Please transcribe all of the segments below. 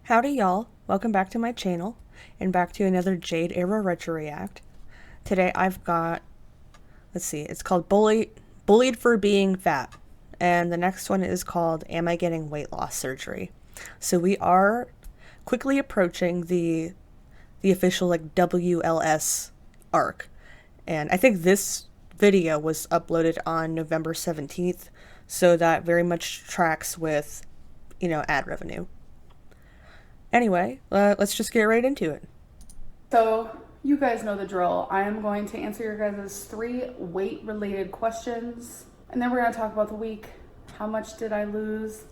Howdy y'all, welcome back to my channel, and back to another Jade era retro react. Today I've got, let's see, it's called Bullied for Being Fat, and the next one is called Am I Getting Weight Loss Surgery? So we are quickly approaching the official like WLS arc, and I think this video was uploaded on November 17th, so that very much tracks with, ad revenue. Anyway, let's just get right into it. So, you guys know the drill. I am going to answer your guys' 3 weight-related questions, and then we're going to talk about the week. How much did I lose?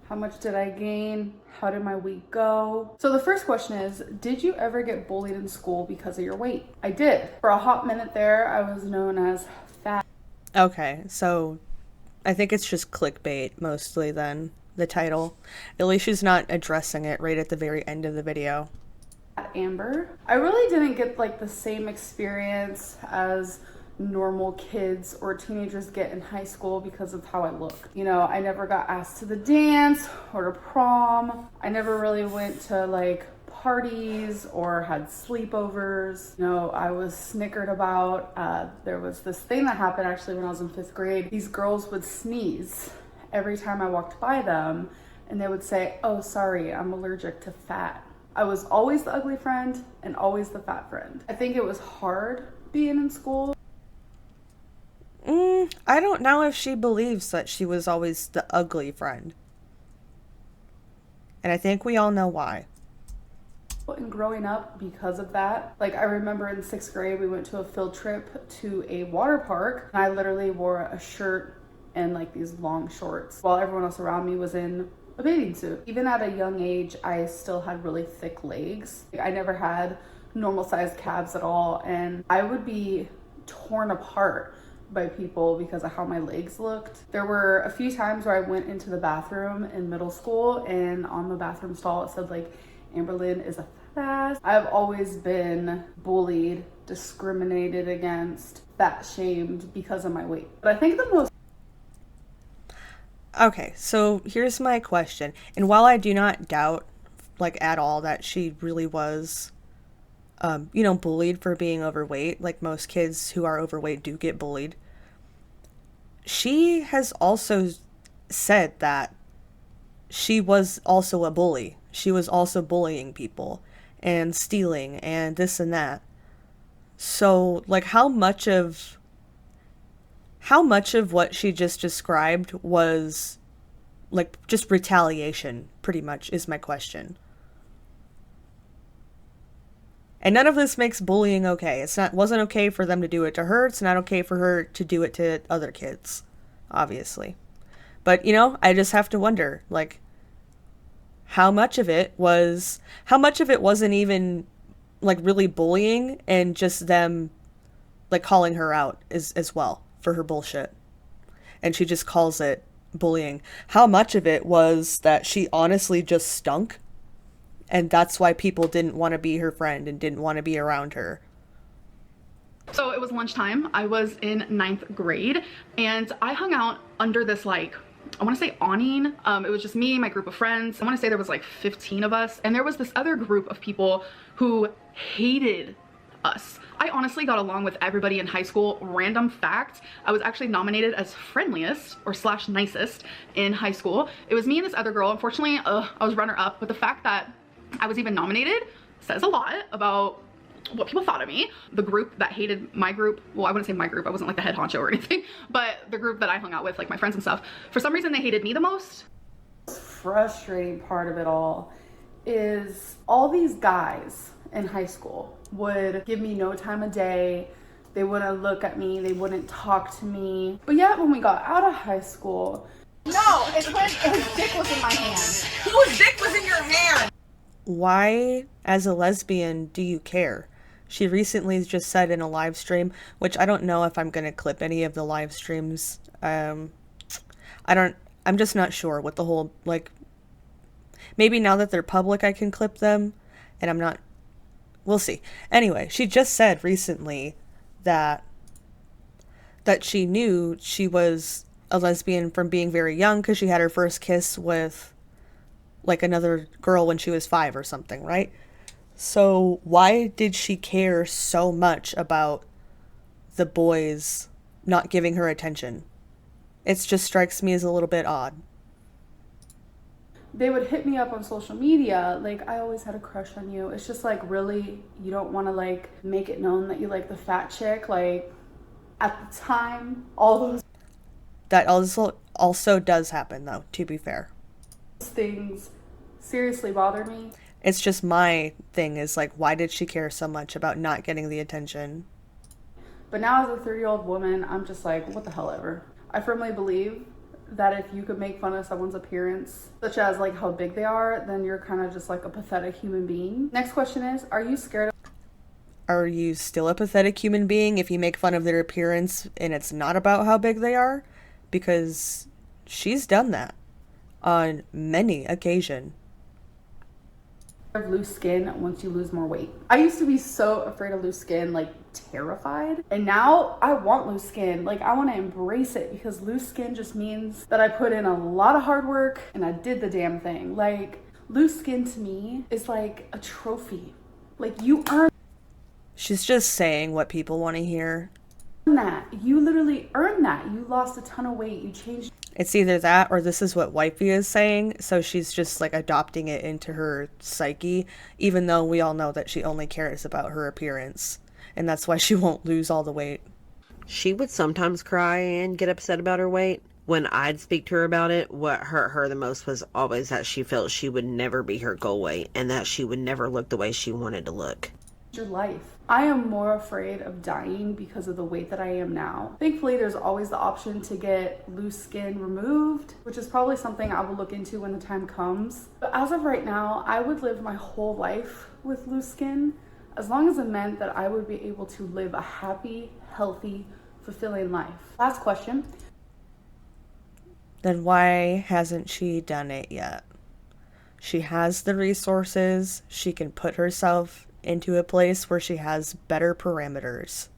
How much did I gain? How did my week go? So the first question is, did you ever get bullied in school because of your weight? I did. For a hot minute there, I was known as fat. Okay, so I think it's just clickbait mostly then, the title. At least she's not addressing it right at the very end of the video. Amber. I really didn't get like the same experience as normal kids or teenagers get in high school because of how I look. You know, I never got asked to the dance or to prom. I never really went to like parties or had sleepovers. You know, I was snickered about. There was this thing that happened actually when I was in 5th grade. These girls would sneeze every time I walked by them, and they would say, "Oh, sorry, I'm allergic to fat." I was always the ugly friend and always the fat friend. I think it was hard being in school. I don't know if she believes that she was always the ugly friend. And I think we all know why. And growing up because of that, like I remember in 6th grade, we went to a field trip to a water park, and I literally wore a shirt and like these long shorts while everyone else around me was in a bathing suit. Even at a young age, I still had really thick legs. I never had normal sized calves at all, and I would be torn apart by people because of how my legs looked. There were a few times where I went into the bathroom in middle school, and on the bathroom stall it said like, "Amberlyn is a fat ass." I've always been bullied, discriminated against, fat shamed because of my weight. But I think the most Okay, so here's my question. And while I do not doubt, like, at all that she really was, bullied for being overweight, like most kids who are overweight do get bullied, she has also said that she was also a bully. She was also bullying people and stealing and this and that. So, like, how much of what she just described was like just retaliation, pretty much, is my question. And none of this makes bullying okay. Wasn't okay for them to do it to her. It's not okay for her to do it to other kids, obviously. But, I just have to wonder, like, how much of it wasn't even like really bullying and just them like calling her out as well for her bullshit. And she just calls it bullying. How much of it was that she honestly just stunk, and that's why people didn't want to be her friend and didn't want to be around her. So it was lunchtime. I was in 9th grade, and I hung out under this like, I want to say awning. It was just me, my group of friends. I want to say there was like 15 of us, and there was this other group of people who hated us. I honestly got along with everybody in high school. Random fact, I was actually nominated as friendliest or slash nicest in high school. It was me and this other girl. Unfortunately, I was runner up, but the fact that I was even nominated says a lot about what people thought of me. The group that hated my group, well, I wouldn't say my group, I wasn't like the head honcho or anything, but the group that I hung out with, like my friends and stuff, for some reason they hated me the most. frustrating part of it all is all these guys in high school would give me no time of day. They wouldn't look at me, they wouldn't talk to me. But yet when we got out of high school, no, it's when his dick was in my hand. Whose dick was in your hand? Why, as a lesbian, do you care? She recently just said in a live stream, which I don't know if I'm gonna clip any of the live streams. I'm just not sure what the whole, like, maybe now that they're public I can clip them, and we'll see. Anyway, she just said recently that she knew she was a lesbian from being very young because she had her first kiss with like another girl when she was 5 or something, right? So why did she care so much about the boys not giving her attention? It just strikes me as a little bit odd. They would hit me up on social media like, I always had a crush on you. It's just like, really, you don't want to like make it known that you like the fat chick? Like, at the time, all those That also does happen though, to be fair. things seriously bother me. It's just my thing is like, why did she care so much about not getting the attention? But now as a 30-year-old woman, I'm just like, what the hell ever. I firmly believe that if you could make fun of someone's appearance, such as like how big they are, then you're kind of just like a pathetic human being. Next question is, are you scared of Are you still a pathetic human being if you make fun of their appearance and it's not about how big they are? Because she's done that on many occasions. loose skin once you lose more weight? I used to be so afraid of loose skin, like terrified. And now I want loose skin. Like I want to embrace it because loose skin just means that I put in a lot of hard work and I did the damn thing. Like loose skin to me is like a trophy. Like you earn She's just saying what people want to hear. that. You literally earned that. You lost a ton of weight. You changed. It's either that or this is what wifey is saying, so she's just like adopting it into her psyche, even though we all know that she only cares about her appearance, and that's why she won't lose all the weight. She would sometimes cry and get upset about her weight. When I'd speak to her about it, what hurt her the most was always that she felt she would never be her goal weight and that she would never look the way she wanted to look. Your life. I am more afraid of dying because of the weight that I am now. Thankfully, there's always the option to get loose skin removed, which is probably something I will look into when the time comes. But as of right now, I would live my whole life with loose skin as long as it meant that I would be able to live a happy, healthy, fulfilling life. Last question. Then why hasn't she done it yet? She has the resources. She can put herself into a place where she has better parameters.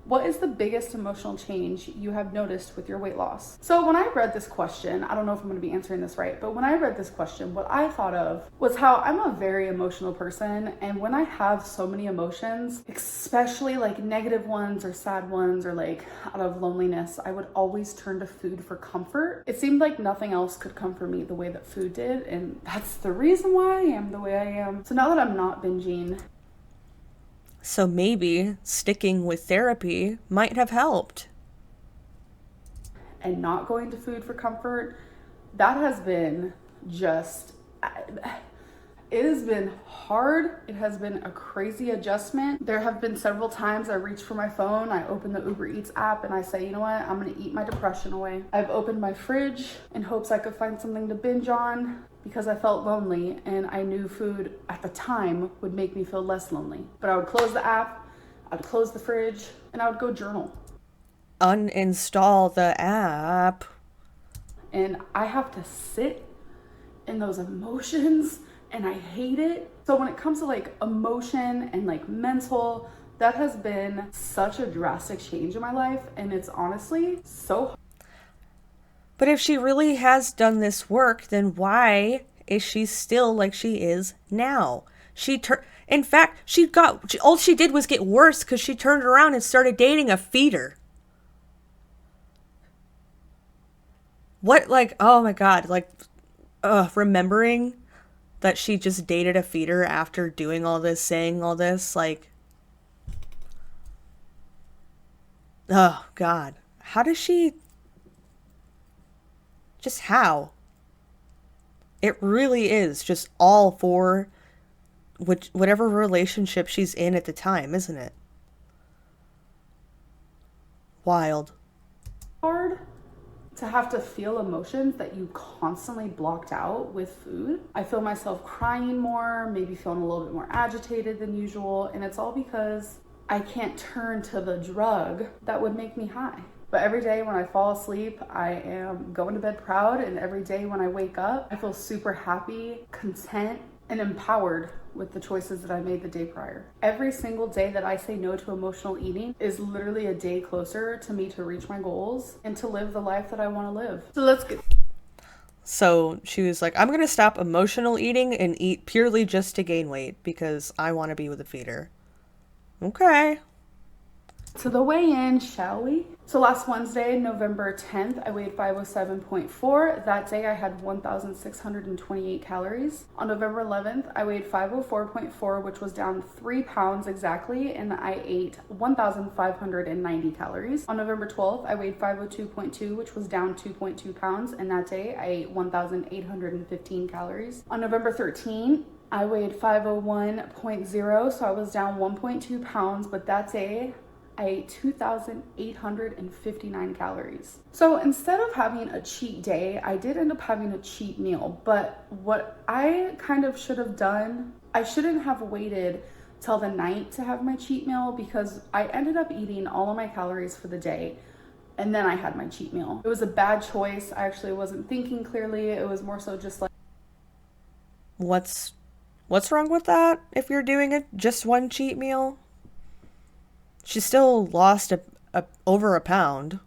What is the biggest emotional change you have noticed with your weight loss? So when I read this question, I don't know if I'm going to be answering this right, but when I read this question, what I thought of was how I'm a very emotional person. And when I have so many emotions, especially like negative ones or sad ones or like out of loneliness, I would always turn to food for comfort. It seemed like nothing else could comfort me the way that food did. And that's the reason why I am the way I am. So now that I'm not binging, So maybe sticking with therapy might have helped. and not going to food for comfort, that has been just, it has been hard. It has been a crazy adjustment. There have been several times I reach for my phone, I open the Uber Eats app and I say, you know what, I'm gonna eat my depression away. I've opened my fridge in hopes I could find something to binge on because I felt lonely and I knew food at the time would make me feel less lonely. But I would close the app, I'd close the fridge, and I would go journal. Uninstall the app. And I have to sit in those emotions and I hate it. So when it comes to like emotion and like mental, that has been such a drastic change in my life. And it's honestly so hard. But if she really has done this work, then why is she still like she is now? In fact, all she did was get worse because she turned around and started dating a feeder. What, like, oh my God, like, remembering that she just dated a feeder after doing all this, saying all this, like, oh God, how does she, just how? It really is just all for whatever relationship she's in at the time, isn't it? Wild. Hard to have to feel emotions that you constantly blocked out with food. I feel myself crying more, maybe feeling a little bit more agitated than usual, and it's all because I can't turn to the drug that would make me high. But every day when I fall asleep, I am going to bed proud, and every day when I wake up, I feel super happy, content, and empowered with the choices that I made the day prior. Every single day that I say no to emotional eating is literally a day closer to me to reach my goals and to live the life that I want to live. So So she was like, I'm going to stop emotional eating and eat purely just to gain weight because I want to be with a feeder. Okay. To the weigh-in, shall we? So last Wednesday, November 10th, I weighed 507.4. That day I had 1,628 calories. On November 11th, I weighed 504.4, which was down 3 pounds exactly, and I ate 1,590 calories. On November 12th, I weighed 502.2, which was down 2.2 pounds, and that day I ate 1,815 calories. On November 13th, I weighed 501.0, so I was down 1.2 pounds, but that day I ate 2,859 calories. So instead of having a cheat day, I did end up having a cheat meal. But what I kind of should have done, I shouldn't have waited till the night to have my cheat meal because I ended up eating all of my calories for the day and then I had my cheat meal. It was a bad choice. I actually wasn't thinking clearly. It was more so just like, What's wrong with that if you're doing it just one cheat meal? She still lost over a pound.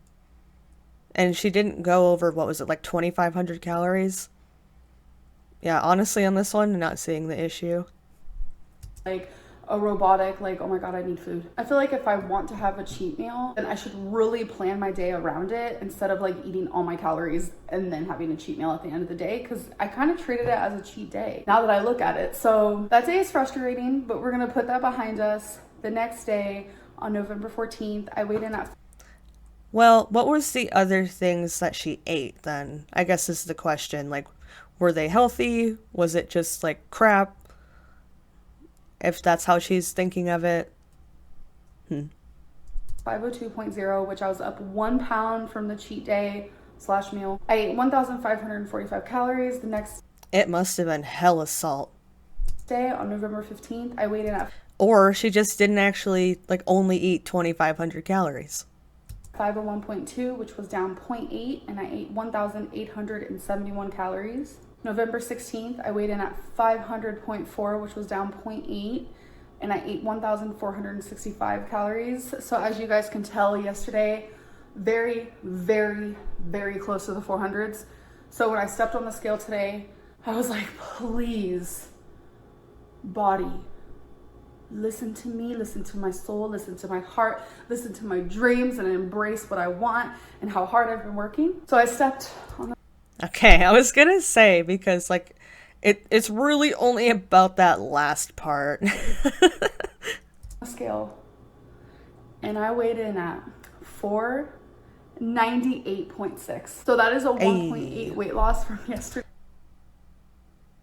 And she didn't go over, what was it, like 2,500 calories? Yeah, honestly, on this one, I'm not seeing the issue. like a robotic, like, oh my God, I need food. I feel like if I want to have a cheat meal, then I should really plan my day around it instead of like eating all my calories and then having a cheat meal at the end of the day, because I kind of treated it as a cheat day now that I look at it. So that day is frustrating, but we're gonna put that behind us. The next day, on November 14th, I weighed in at Well, what was the other things that she ate then? I guess this is the question. Like, were they healthy? Was it just like crap? If that's how she's thinking of it. 502.0, which I was up 1 pound from the cheat day slash meal. I ate 1,545 calories. The next It must have been hella salt. day, on November 15th, I weighed in at Or she just didn't actually, like, only eat 2,500 calories. 501.2, which was down 0.8, and I ate 1,871 calories. November 16th, I weighed in at 500.4, which was down 0.8, and I ate 1,465 calories. So as you guys can tell, yesterday, very, very, very close to the 400s. So when I stepped on the scale today, I was like, please, body, listen to me, listen to my soul, listen to my heart, listen to my dreams, and embrace what I want and how hard I've been working. So I stepped on the Okay, I was gonna say, because, like, it's really only about that last part. scale and I weighed in at 498.6. So that is a 1.8 weight loss from yesterday.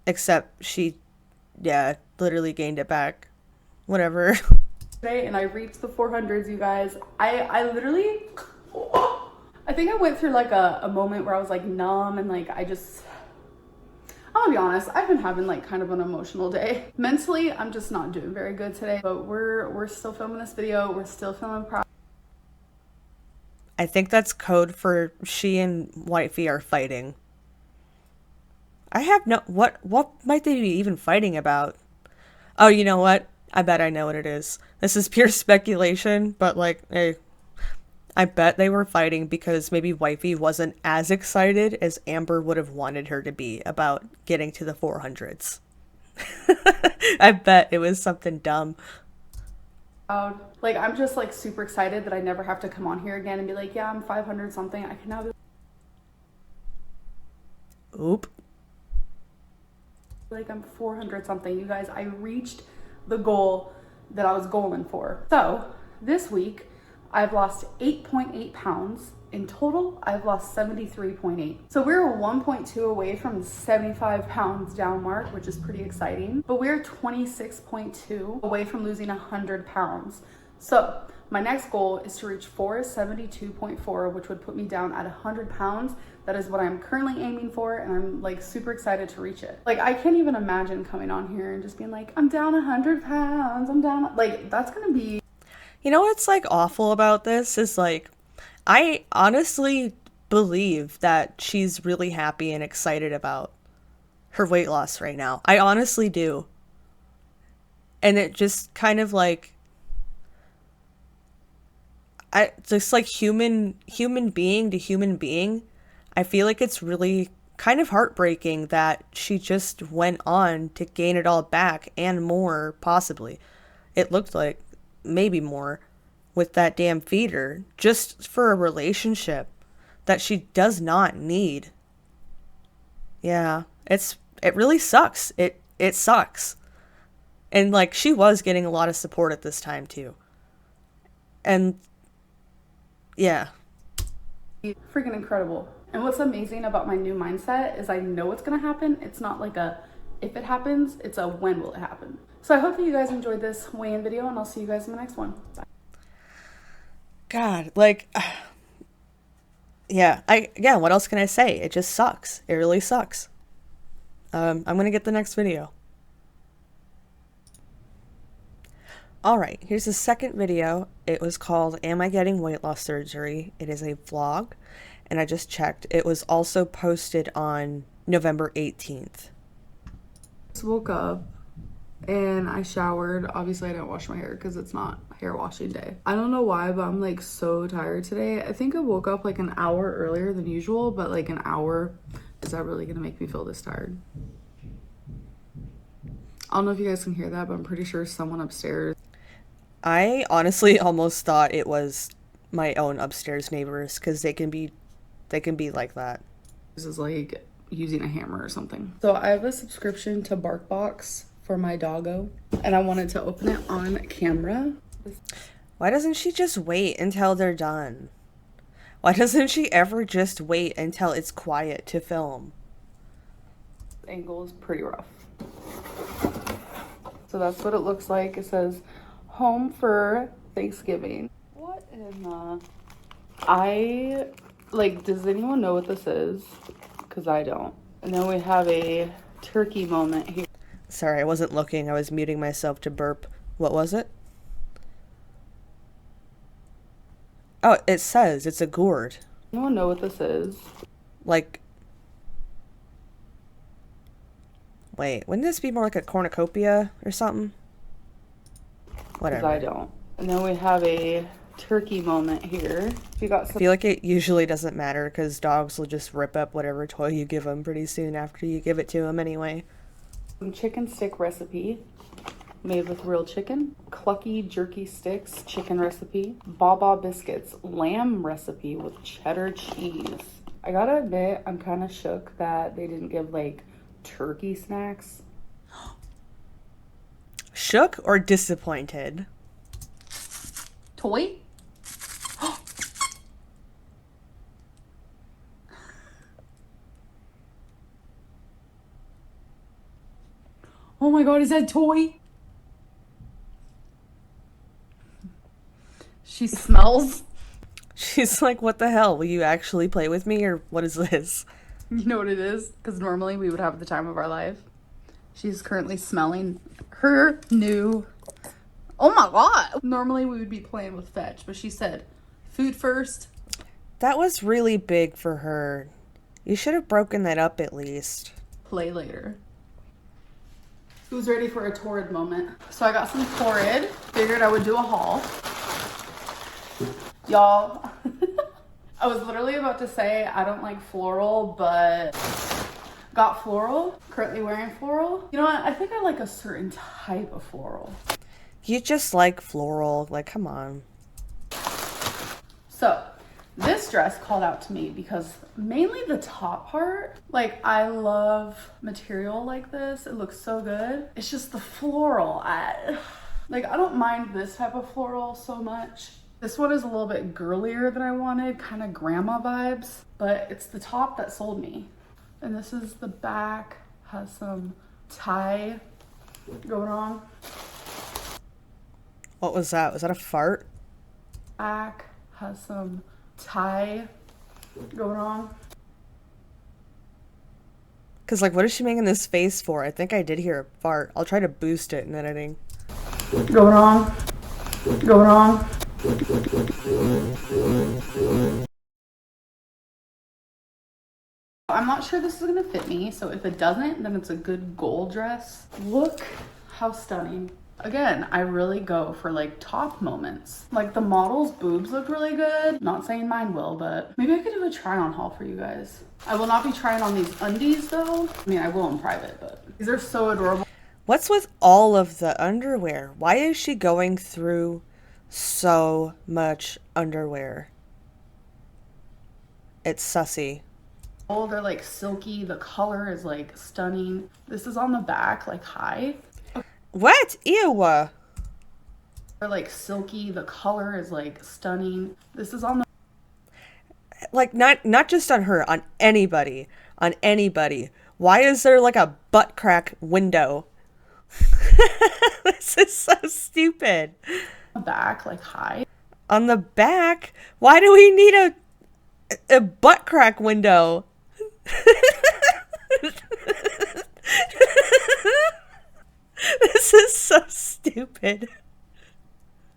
Except she, yeah, literally gained it back. Whatever. And I reached the 400s, you guys. I literally, I think I went through like a moment where I was like numb and like I'm gonna be honest, I've been having like kind of an emotional day. Mentally, I'm just not doing very good today, but we're still filming this video. We're still feeling proud. I think that's code for she and Wifey are fighting. I have no, what might they be even fighting about? Oh, you know what? I bet I know what it is. This is pure speculation, but like, hey, I bet they were fighting because maybe Wifey wasn't as excited as Amber would have wanted her to be about getting to the 400s. I bet it was something dumb. Like, I'm just like super excited that I never have to come on here again and be like, yeah, I'm 500 something. I can now be Oop. like, I'm 400 something. You guys, I reached the goal that I was going for. So this week I've lost 8.8 pounds. In total, I've lost 73.8. So we're 1.2 away from the 75 pounds down mark, which is pretty exciting. But we're 26.2 away from losing 100 pounds. So my next goal is to reach 472.4, which would put me down at 100 pounds. That is what I'm currently aiming for, and I'm like super excited to reach it. Like, I can't even imagine coming on here and just being like, I'm down 100 pounds, I'm down. Like, that's gonna be... You know what's like awful about this is like, I honestly believe that she's really happy and excited about her weight loss right now. I honestly do. And it just kind of like, just like human being to human being, I feel like it's really kind of heartbreaking that she just went on to gain it all back and more, possibly. It looked like maybe more with that damn feeder just for a relationship that she does not need. Yeah, it really sucks. It sucks. And like she was getting a lot of support at this time too. And yeah. Freaking incredible. And what's amazing about my new mindset is I know it's gonna happen. It's not like a if it happens, it's a when will it happen. So I hope that you guys enjoyed this weigh-in video, and I'll see you guys in the next one. Bye. God, like yeah, what else can I say? It just sucks. It really sucks. I'm gonna get the next video. Alright, here's the second video. It was called Am I Getting Weight Loss Surgery? It is a vlog, and I just checked. It was also posted on November 18th. Just woke up and I showered. Obviously I didn't wash my hair because it's not hair washing day. I don't know why, but I'm like so tired today. I think I woke up like an hour earlier than usual, but like an hour, is that really gonna make me feel this tired? I don't know if you guys can hear that, but I'm pretty sure someone upstairs. I honestly almost thought it was my own upstairs neighbors because they can be like that. This is like using a hammer or something. So I have a subscription to BarkBox for my doggo, and I wanted to open it on camera. Why doesn't she just wait until they're done? Why doesn't she ever just wait until it's quiet to film? Angle is pretty rough. So that's what it looks like. It says home for Thanksgiving. What in the... does anyone know what this is? Because I don't. And then we have a turkey moment here. Sorry, I wasn't looking. I was muting myself to burp. What was it? Oh, it says it's a gourd. Anyone know what this is? Like... Wait, wouldn't this be more like a cornucopia or something? Whatever. Because I don't. And then we have a turkey moment here. We got I some... feel like it usually doesn't matter because dogs will just rip up whatever toy you give them pretty soon after you give it to them anyway. Some chicken stick recipe made with real chicken. Clucky jerky sticks chicken recipe. Baba biscuits lamb recipe with cheddar cheese. I gotta admit, I'm kind of shook that they didn't give like turkey snacks. Shook or disappointed? Toy? Oh my god, is that toy? She smells. She's like, what the hell? Will you actually play with me or what is this? You know what it is? Because normally we would have the time of our life. She's currently smelling her new... Oh my god! Normally we would be playing with Fetch, but she said, food first. That was really big for her. You should have broken that up at least. Play later. Who's ready for a torrid moment? So I got some torrid. Figured I would do a haul. Y'all, I was literally about to say I don't like floral, but got floral. Currently wearing floral. You know what? I think I like a certain type of floral. You just like floral. Like, come on. So this dress called out to me because mainly the top part, like I love material like this. It looks so good. It's just the floral. I don't mind this type of floral so much. This one is a little bit girlier than I wanted, kind of grandma vibes, but it's the top that sold me. And this is the back, has some tie going on. What was that? Was that a fart? Back has some tie going on. Because, like, what is she making this face for? I think I did hear a fart. I'll try to boost it in editing. Going on. Going on. I'm not sure this is gonna fit me, so if it doesn't, then it's a good gold dress. Look how stunning. Again, I really go for like top moments. Like the model's boobs look really good. Not saying mine will, but maybe I could do a try on haul for you guys. I will not be trying on these undies though. I mean, I will in private, but these are so adorable. What's with all of the underwear? Why is she going through so much underwear? It's sussy. Oh, they're like silky. The color is like stunning. This is on the back, like high. What? Ew. They're like silky. The color is like stunning. This is on the Like not just on her, on anybody. On anybody. Why is there like a butt crack window? This is so stupid. back, like high. On the back? Why do we need a butt crack window? This is so stupid.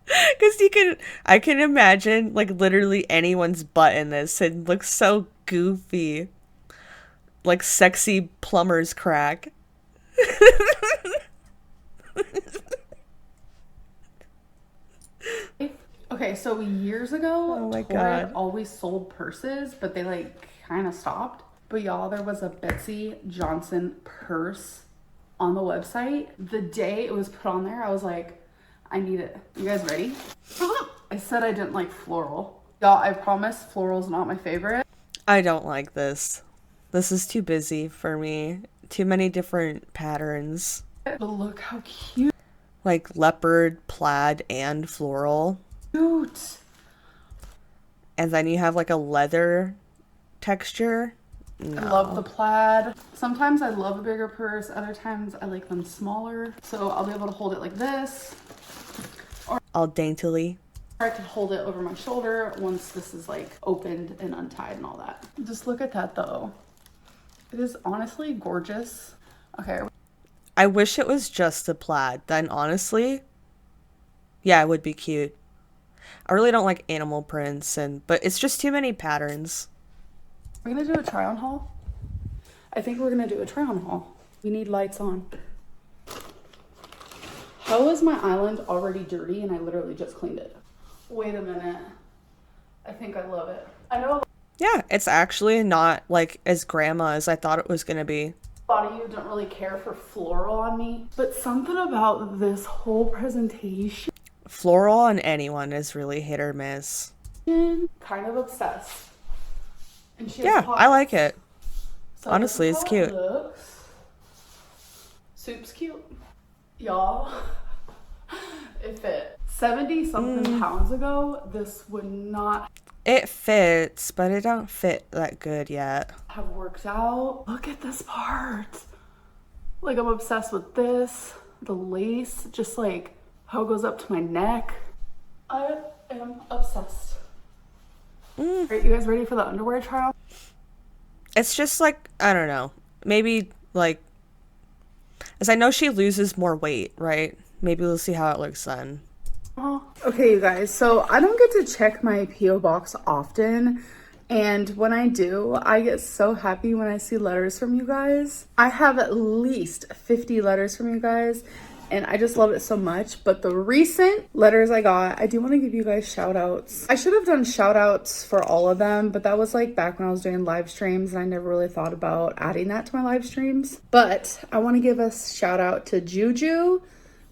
Because I can imagine like literally anyone's butt in this. It looks so goofy. Like sexy plumber's crack. Okay, so years ago, Oh my Torrid God. always sold purses, but they like kind of stopped. But y'all, there was a Betsy Johnson purse on the website. The day it was put on there, I was like, I need it. You guys ready? I said I didn't like floral. Y'all, I promise floral's not my favorite. I don't like this. This is too busy for me. Too many different patterns. But look how cute. Like leopard, plaid, and floral. And then you have like a leather texture. No. I love the plaid. Sometimes I love a bigger purse. Other times I like them smaller. So I'll be able to hold it like this. All daintily. Or I can hold it over my shoulder once this is like opened and untied and all that. Just look at that though. It is honestly gorgeous. Okay. I wish it was just a plaid. Then honestly, yeah, it would be cute. I really don't like animal prints, but it's just too many patterns. We're gonna do a try on haul. I think we're gonna do a try on haul. We need lights on. How is my island already dirty and I literally just cleaned it? Wait a minute. I think I love it. I know Yeah, it's actually not like as grandma as I thought it was gonna be. a lot of you don't really care for floral on me, but something about this whole presentation, Floral on anyone is really hit or miss. kind of obsessed. And she has Yeah, I like pockets. it. So Honestly, this is it's how it cute. looks. Soup's cute. Y'all, it fit. 70 something pounds ago, this would not It fits, but it don't fit that good yet. have worked out. Look at this part. Like, I'm obsessed with this. The lace, just like how it goes up to my neck. I am obsessed. Are you guys ready for the underwear trial? It's just like, I don't know. Maybe like, as I know she loses more weight, right? Maybe we'll see how it looks then. Okay, you guys, so I don't get to check my P.O. box often, and when I do, I get so happy when I see letters from you guys. I have at least 50 letters from you guys, and I just love it so much. But the recent letters I got, I do want to give you guys shout outs. I should have done shout outs for all of them, but that was like back when I was doing live streams, and I never really thought about adding that to my live streams. But I want to give a shout out to Juju,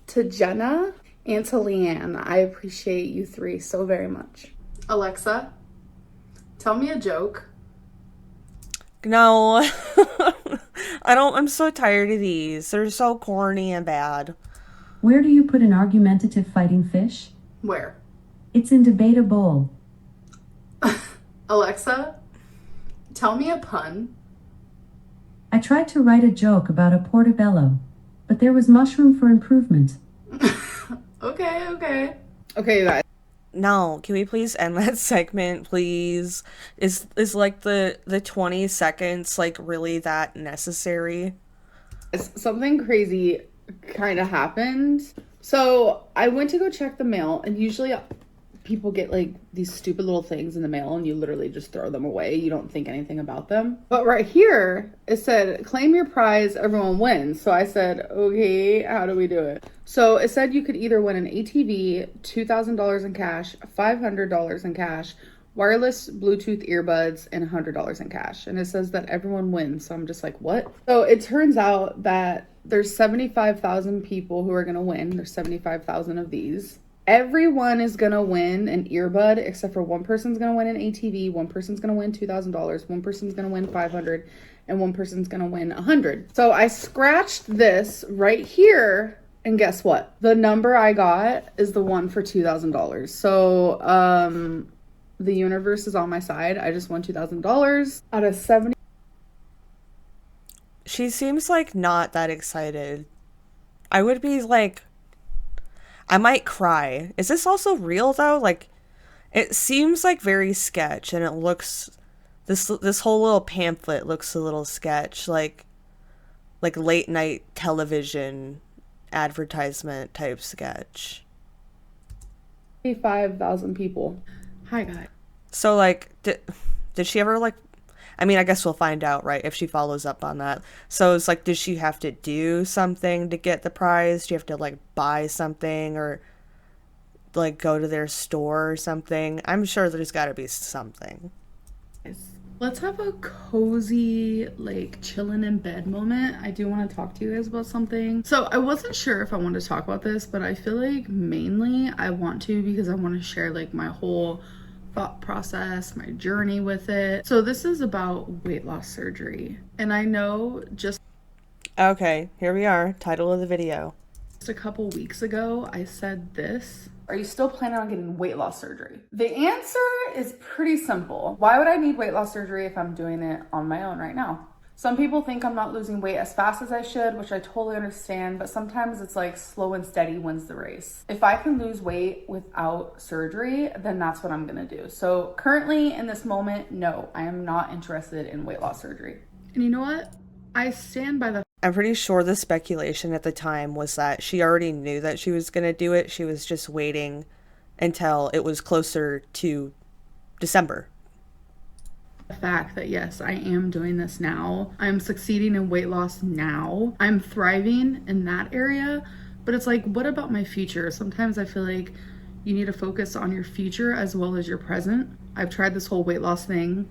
to Jenna, and to Leanne. I appreciate you three so very much. Alexa, tell me a joke. No. I'm so tired of these. They're so corny and bad. Where do you put an argumentative fighting fish? Where? It's in debate a bowl. Alexa, tell me a pun. I tried to write a joke about a portobello, but there was mushroom for improvement. Okay, you guys. No, can we please end that segment, please? Is like the 20 seconds like really that necessary? Something crazy kind of happened. So I went to go check the mail, and usually people get like these stupid little things in the mail and you literally just throw them away. You don't think anything about them. But right here, it said, claim your prize, everyone wins. So I said, okay, how do we do it? So it said you could either win an ATV, $2,000 in cash, $500 in cash, wireless Bluetooth earbuds, and $100 in cash. And it says that everyone wins. So I'm just like, what? So it turns out that there's 75,000 people who are going to win. There's 75,000 of these. Everyone is going to win an earbud except for one person's going to win an ATV, one person's going to win $2,000, one person's going to win $500, and one person's going to win $100. So I scratched this right here, and guess what? The number I got is the one for $2,000. So the universe is on my side. I just won $2,000 out of 70. She seems like not that excited. I would be like, I might cry. Is this also real though? Like, it seems like very sketch, and it looks, this whole little pamphlet looks a little sketch, like late night television advertisement type sketch. 5,000 people. Hi guys. So like, did she ever like, I mean, I guess we'll find out, right, if she follows up on that. So it's like, does she have to do something to get the prize? Do you have to like buy something or like go to their store or something? I'm sure there's got to be something. Let's have a cozy, like, chilling in bed moment. I do want to talk to you guys about something. So I wasn't sure if I wanted to talk about this, but I feel like mainly I want to because I want to share like my whole thought process, my journey with it. So this is about weight loss surgery. And I know just Okay, here we are. Title of the video. a couple weeks ago, I said this. Are you still planning on getting weight loss surgery? The answer is pretty simple. Why would I need weight loss surgery if I'm doing it on my own right now? Some people think I'm not losing weight as fast as I should, which I totally understand, but sometimes it's like slow and steady wins the race. If I can lose weight without surgery, then that's what I'm gonna do. So currently in this moment, no, I am not interested in weight loss surgery. And you know what? I stand by the I'm pretty sure the speculation at the time was that she already knew that she was going to do it. She was just waiting until it was closer to December. fact that yes, I am doing this now. I'm succeeding in weight loss now. I'm thriving in that area, but it's like, what about my future? Sometimes I feel like you need to focus on your future as well as your present. I've tried this whole weight loss thing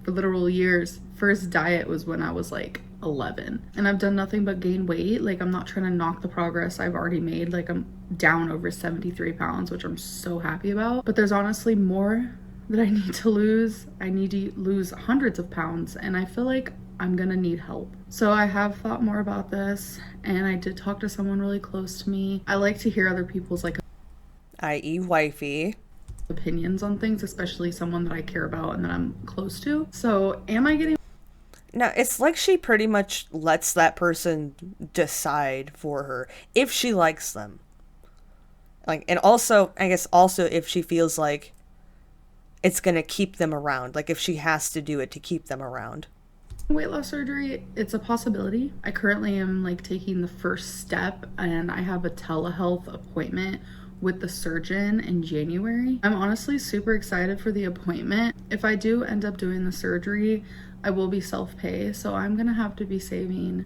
for literal years. First diet was when I was like 11, and I've done nothing but gain weight. Like, I'm not trying to knock the progress I've already made. Like, I'm down over 73 pounds, which I'm so happy about, but there's honestly more that I need to lose. I need to lose hundreds of pounds, and I feel like I'm gonna need help. So I have thought more about this, and I did talk to someone really close to me. I like to hear other people's like i.e. wifey. opinions on things, especially someone that I care about and that I'm close to. So am I getting Now, it's like she pretty much lets that person decide for her if she likes them. Like, and also, I guess also if she feels like it's gonna keep them around, like if she has to do it to keep them around. weight loss surgery? It's a possibility. I currently am like taking the first step, and I have a telehealth appointment with the surgeon in January. I'm honestly super excited for the appointment. If I do end up doing the surgery, I will be self-pay, so I'm gonna have to be saving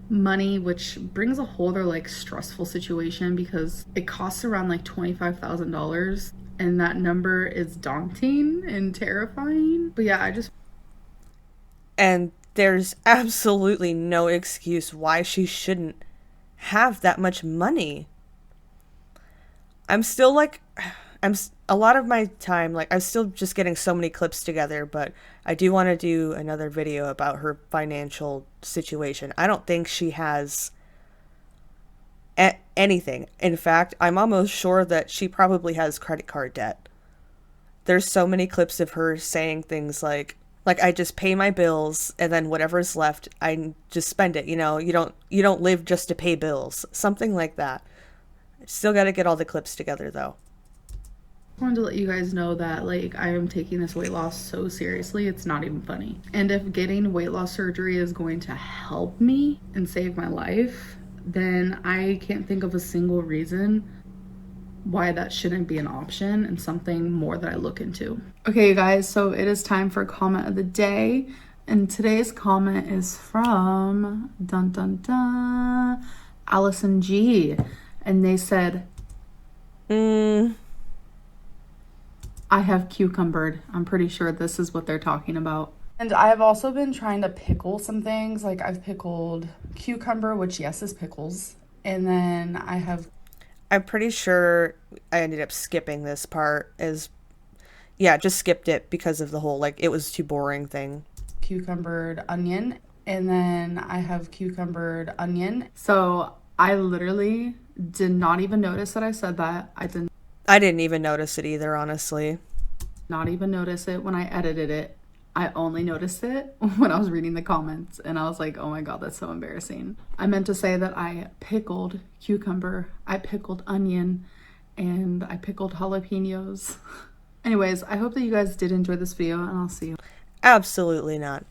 money, which brings a whole other like stressful situation because it costs around like $25,000, and that number is daunting and terrifying. But yeah, And there's absolutely no excuse why she shouldn't have that much money. I'm still like, a lot of my time, like, I'm still just getting so many clips together, but I do want to do another video about her financial situation. I don't think she has anything. In fact, I'm almost sure that she probably has credit card debt. There's so many clips of her saying things like I just pay my bills and then whatever's left, I just spend it. You know, you don't live just to pay bills. Something like that. Still got to get all the clips together though. wanted to let you guys know that like I am taking this weight loss so seriously, it's not even funny. And if getting weight loss surgery is going to help me and save my life, then I can't think of a single reason why that shouldn't be an option and something more that I look into. Okay, you guys, so it is time for comment of the day. And today's comment is from dun dun dun Allison G. And they said, I have cucumbered. I'm pretty sure this is what they're talking about. And I've also been trying to pickle some things. Like I've pickled cucumber, which yes is pickles. And then I'm pretty sure I ended up skipping this part yeah, just skipped it because of the whole, like, it was too boring thing. cucumbered onion. And then I have cucumbered onion. So I literally did not even notice that I said that. I didn't even notice it either, honestly. not even notice it when I edited it. I only noticed it when I was reading the comments and I was like, oh my God, that's so embarrassing. I meant to say that I pickled cucumber, I pickled onion, and I pickled jalapenos. Anyways, I hope that you guys did enjoy this video and I'll see you. Absolutely not.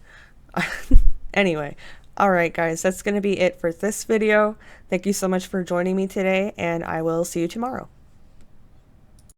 Anyway, all right, guys, that's going to be it for this video. Thank you so much for joining me today, and I will see you tomorrow.